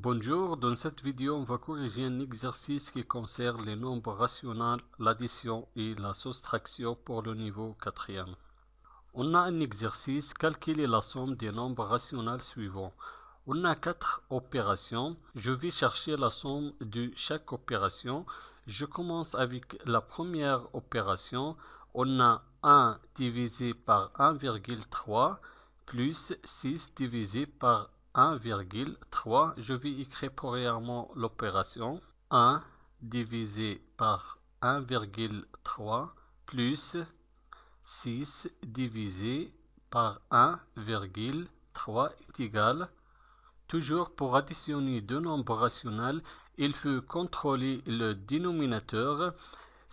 Bonjour, dans cette vidéo, on va corriger un exercice qui concerne les nombres rationnels, l'addition et la soustraction pour le niveau 4e. On a un exercice, calculer la somme des nombres rationnels suivants. On a 4 opérations. Je vais chercher la somme de chaque opération. Je commence avec la première opération. On a 1 divisé par 1,3 plus 6 divisé par 1,3. Je vais écrire premièrement l'opération. 1 divisé par 1,3 plus 6 divisé par 1,3 est égal. Toujours pour additionner deux nombres rationnels, il faut contrôler le dénominateur.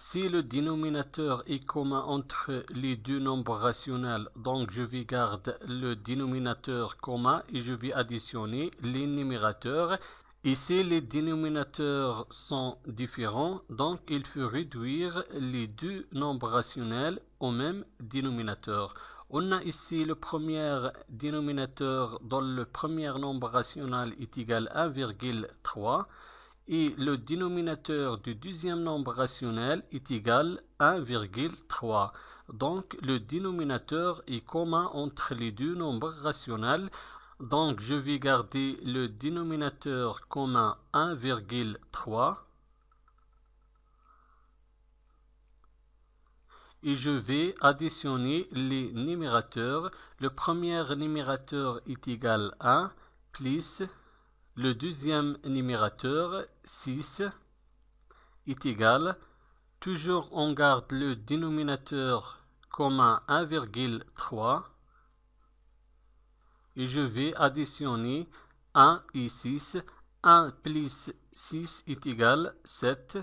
Si le dénominateur est commun entre les deux nombres rationnels, donc je vais garder le dénominateur commun et je vais additionner les numérateurs. Et si les dénominateurs sont différents, donc il faut réduire les deux nombres rationnels au même dénominateur. On a ici le premier dénominateur dont le premier nombre rationnel est égal à 1,3 et le dénominateur du deuxième nombre rationnel est égal à 1,3. Donc le dénominateur est commun entre les deux nombres rationnels. Donc je vais garder le dénominateur commun 1,3 et je vais additionner les numérateurs. Le premier numérateur est égal à 1 plus le deuxième numérateur 6 est égal. Toujours on garde le dénominateur commun 1,3 et je vais additionner 1 et 6. 1 plus 6 est égal 7.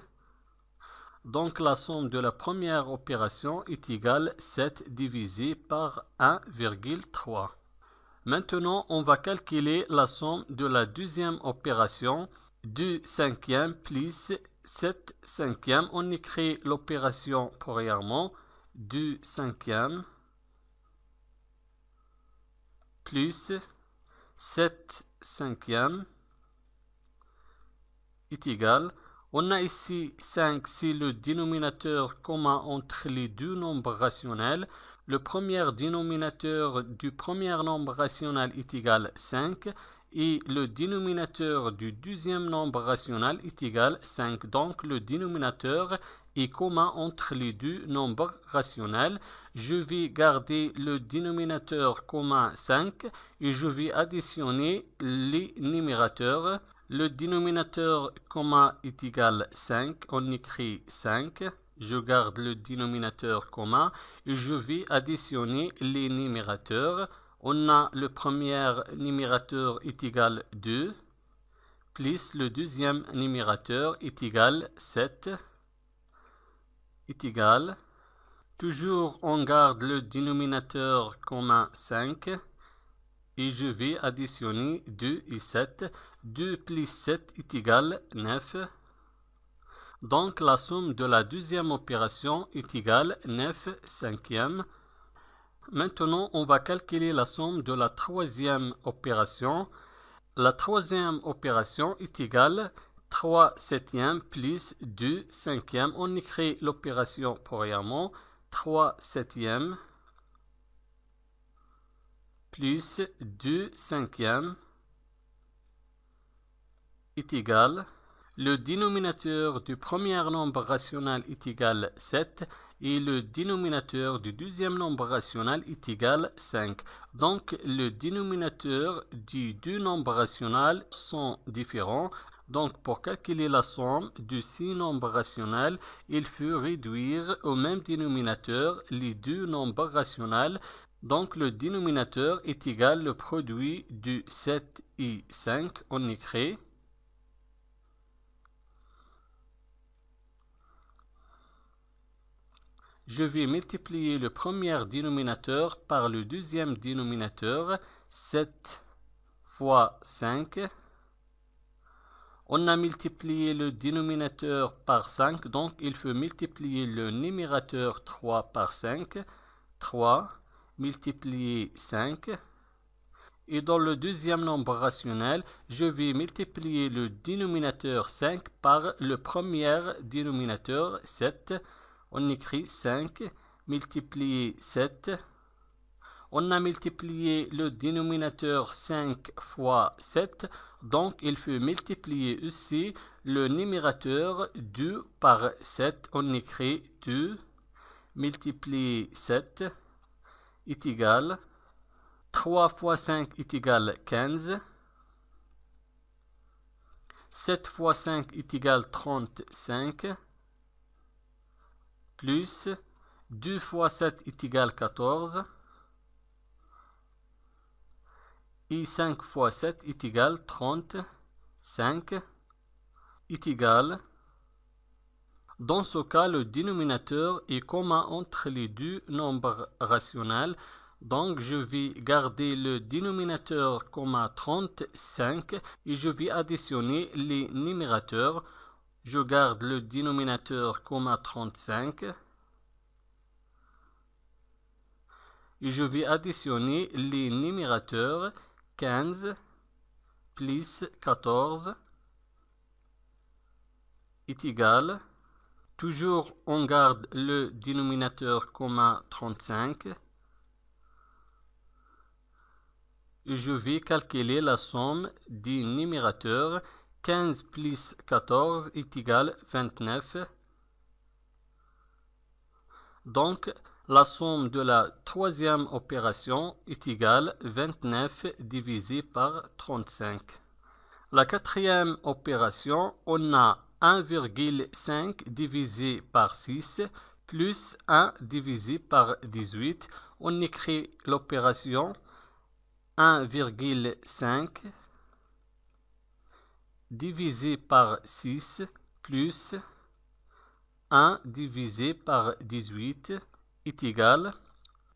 Donc la somme de la première opération est égale 7 divisé par 1,3. Maintenant, on va calculer la somme de la deuxième opération. 2 cinquièmes plus 7 cinquièmes. On écrit l'opération premièrement. 2 cinquièmes plus 7 cinquièmes est égal. On a ici 5, c'est le dénominateur commun entre les deux nombres rationnels. Le premier dénominateur du premier nombre rationnel est égal à 5 et le dénominateur du deuxième nombre rationnel est égal à 5. Donc le dénominateur est commun entre les deux nombres rationnels. Je vais garder le dénominateur commun 5 et je vais additionner les numérateurs. Le dénominateur commun est égal à 5. On écrit 5. Je garde le dénominateur commun et je vais additionner les numérateurs. On a le premier numérateur est égal à 2 plus le deuxième numérateur est égal à 7 est égal. Toujours on garde le dénominateur commun 5 et je vais additionner 2 et 7. 2 plus 7 est égal à 9. Donc la somme de la deuxième opération est égale à 9 cinquièmes. Maintenant, on va calculer la somme de la troisième opération. La troisième opération est égale à 3 septièmes plus 2 cinquièmes. On écrit l'opération premièrement. 3 septièmes plus 2 cinquièmes est égal. Le dénominateur du premier nombre rationnel est égal à 7 et le dénominateur du deuxième nombre rationnel est égal à 5. Donc le dénominateur du deux nombres rationnels sont différents. Donc pour calculer la somme de ces nombres rationnels, il faut réduire au même dénominateur les deux nombres rationnels. Donc le dénominateur est égal au produit de 7 et 5. On écrit je vais multiplier le premier dénominateur par le deuxième dénominateur. 7 fois 5. On a multiplié le dénominateur par 5, donc il faut multiplier le numérateur 3 par 5. 3 multiplié 5 Et dans le deuxième nombre rationnel, je vais multiplier le dénominateur 5 par le premier dénominateur 7. On écrit 5 multiplié 7. On a multiplié le dénominateur 5 fois 7, donc il faut multiplier aussi le numérateur 2 par 7. On écrit 2 multiplié 7 est égal 3 fois 5 est égal 15. 7 fois 5 est égal 35. Plus 2 fois 7 est égal 14. Et 5 fois 7 est égal 35 est égal. Dans ce cas, le dénominateur est commun entre les deux nombres rationnels. Donc, je vais garder le dénominateur comme 35 et je vais additionner les numérateurs. Je garde le dénominateur comme 35 et je vais additionner les numérateurs 15 plus 14 est égal. Toujours, on garde le dénominateur comme 35. Je vais calculer la somme des numérateurs. 15 plus 14 est égal 29. Donc, la somme de la troisième opération est égale 29 divisé par 35. La quatrième opération, on a 1,5 divisé par 6 plus 1 divisé par 18. On écrit l'opération 1,5 divisé par 6 plus 1 divisé par 18 est égal.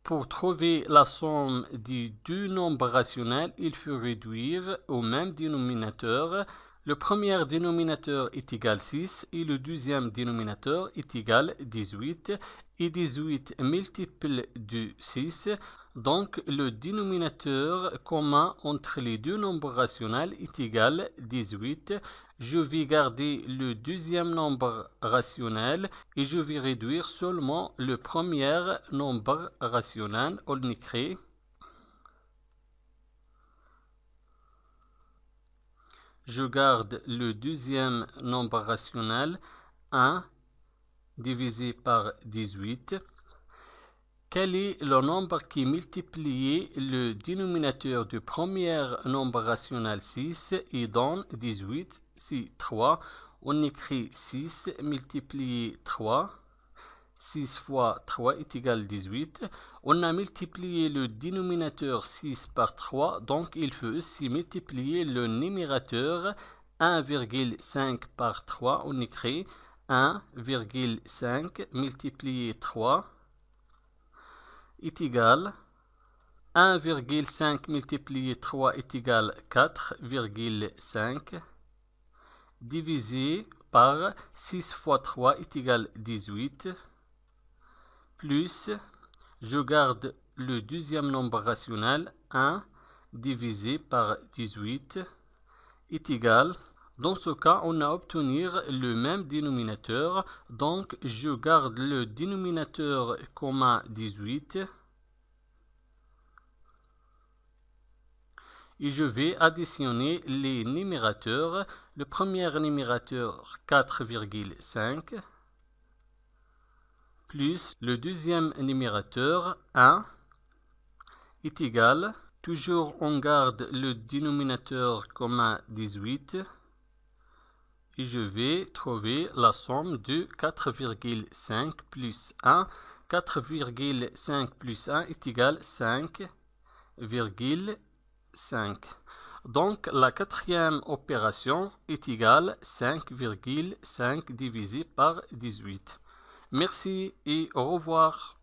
Pour trouver la somme des deux nombres rationnels, il faut réduire au même dénominateur. Le premier dénominateur est égal 6 et le deuxième dénominateur est égal 18. Et 18 multiple de 6. Donc, le dénominateur commun entre les deux nombres rationnels est égal 18. Je vais garder le deuxième nombre rationnel et je vais réduire seulement le premier nombre rationnel. On écrit je garde le deuxième nombre rationnel 1 divisé par 18. Quel est le nombre qui multiplie le dénominateur du premier nombre rationnel 6 et donne 18? C'est 3. On écrit 6 multiplié 3. 6 fois 3 est égal 18. On a multiplié le dénominateur 6 par 3, donc il faut aussi multiplier le numérateur 1,5 par 3. On écrit 1,5 multiplié 3 est égal 1,5 multiplié 3 est égal 4,5 divisé par 6 fois 3 est égal 18 plus je garde le deuxième nombre rationnel 1 divisé par 18 est égal. Dans ce cas, on a obtenu le même dénominateur, donc je garde le dénominateur comme 18 et je vais additionner les numérateurs. Le premier numérateur 4,5 plus le deuxième numérateur 1 est égal. Toujours on garde le dénominateur comme 18. Et je vais trouver la somme de 4,5 plus 1. 4,5 plus 1 est égal 5,5. Donc la quatrième opération est égale 5,5 divisé par 18. Merci et au revoir.